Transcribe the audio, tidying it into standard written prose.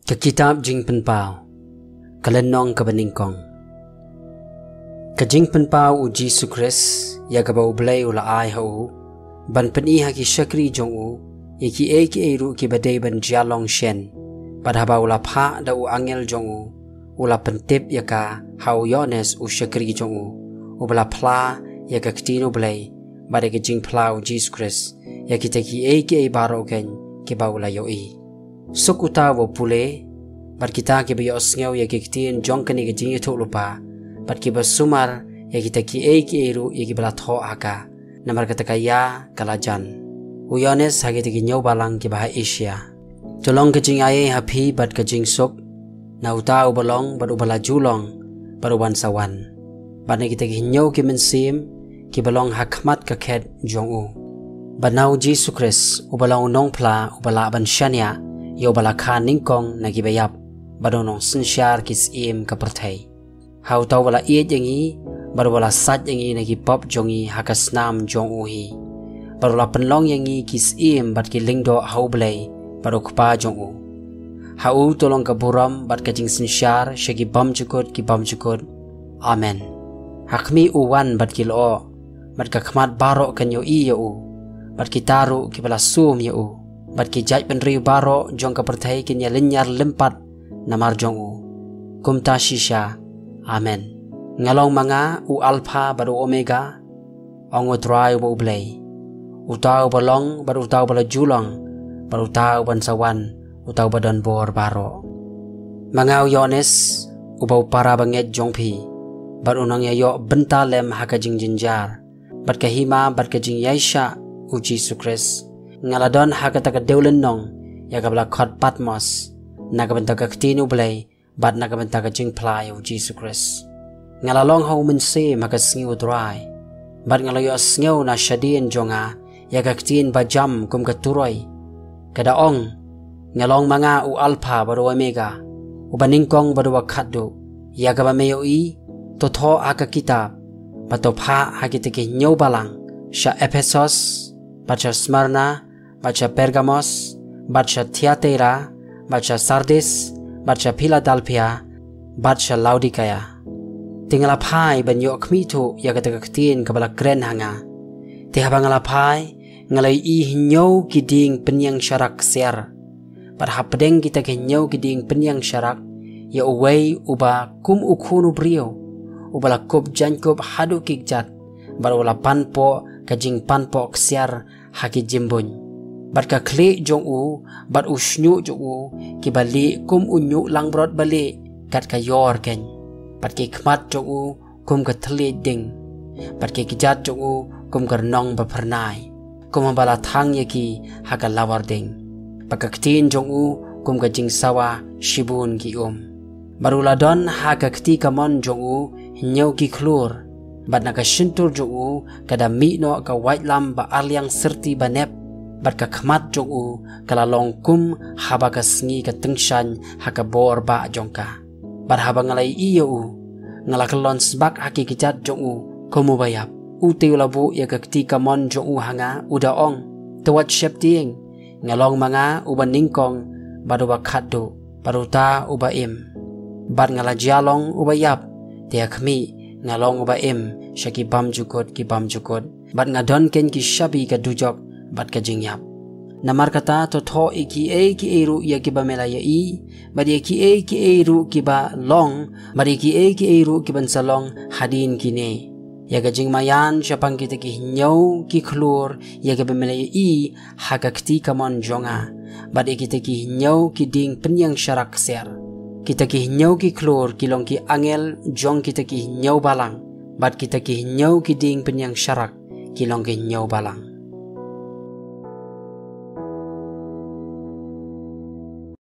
Ke kitab Jing Penpau, Kalenong Kabaningkong. Ke Jing Penpau u Jesu Kris, ya kabau belai ula ai hau, ban peni haki syakri jong u, iki ru ki badai ban jialong shen, bad haba ula pha da u angel jong u, ula pentip ya ka hau Yones u syakri jong u bala pla ya ka ktino belai, bad ke Jing Plau Jesu Kris, ya kita ki baro ken ki baula yoi. Suk uta wo pule bat kita ki bayo sngew ya ki tin jong kani ke jing itu lupa bat ki basumar ya kita ki ru ya ki bala tho aka namar kata kaya kalajan Yones hagi ki nyaw balang ki bah Asia tolong ke jing ai happy bat ke jing suk na uta ubalong bat ubala julong baruban sawan bat kita ki nyaw ki mensim ki balong hakmat ka khet jong u banau Jesu Kris ubalong nong pla ubala ban shania yo bala kha ningkong na gibayap badonong sinsyar kis im kaperthai hau tau bala iet yangi baru bala sat yangi na gipop jongi hakas nam jong uhi baru la penlong yangi kis im bat ki lingdo hau blai baru kpa jong u hau tolong ka buram bat ka jing sinsyar shagi bam jukut amen hakmi uwan bat ki lo bat ka khmat baro kan yo i yo bat ki taru ki bala sum yo bat ki jaj penriu baro jong ka perthai ki nya lenyar lempat namar jong u kumta shisha amen ngalong manga u alpha baru omega ongo trai bo blai utau balong baru utau bala julong baru utau ban sawan utau badan bor baro mangau Yones ubau para banget jong pi baru nang ya yo bentalem haka jing jinjar bat ka hima bat ka jing yaisha u Jesu Kris ngaladon hakata ka deulen nong ya ka bala khot Patmos nakabenta ka ktinu blai bat nakabenta ka jing plai u Jesu Kris ngalalong hau mense maka sngiu drai bat ngalayo sngiu na shadien jonga ya ka ktin bajam kum ka turoi kada ong ngalong manga u alpha baru omega u baningkong baru khaddu ya ka bameyo i to tho aka kitab batopha hakite ke nyau balang sha Ephesos baca Smyrna baca Pergamos, baca Thyatira, baca Sardis, baca Philadelphia, baca Laodicea. Tinggal apai banyo kmitu ya kata ketin kabala kren hanga. Tiha bangalapai ngalai I hinyau kiding penyang syarak ser. Pada pedeng kita hinyau kiding penyang syarak ya uwei uba kum ukunu brio. Ubala kub jankub hadu kikjat. Baru ula panpo kajing panpo ksiar haki jimbun. Bat ka kli jong u bat usnyu jong u ki bali kum unyu langbrot bali kat ka yor ken bat ki khmat jong u kum ka thli ding bat ki kijat jong u kum ka nong ba pharnai kum bala thang ye ki haka lawar ding bat ka ktin jong u kum ka jing sawa shibun ki barula don haka kti ka mon jong u nyau ki klur bat na ka shintur jong u kada mi no ka white lam ba alyang serti banep bat ka khmat jong u kala long kum haba ka sngi ka tengshan haka bor ba jongka bat haba ngalai iyo u ngalakalon sbak haki kijat jong u komu bayap u teulabu ya ka kti kamon jong u hanga uda ong tawat shep tieng ngalong manga uban ningkong badu ba khaddu baruta uba im bat ngala jialong uba yap te khmi ngalong uba im shaki bam jukut ki bam jukut bat ngadon ken ki shabi ka dujok bat ka jingyap namar kata to tho iki ru ya ki ba melaya I badi ki ru ki ba long badi ki ru ki ban salong hadin kine ya ga jingmayan syapang kita ki nyau ki klur ya ki ba melaya I hakakti kamon jonga badi kita ki nyau ki ding penyang syarak ser kita ki nyau ki klur ki long ki angel jong kita ki nyau balang bat kita ki nyau ki ding penyang syarak ki long ki nyau balang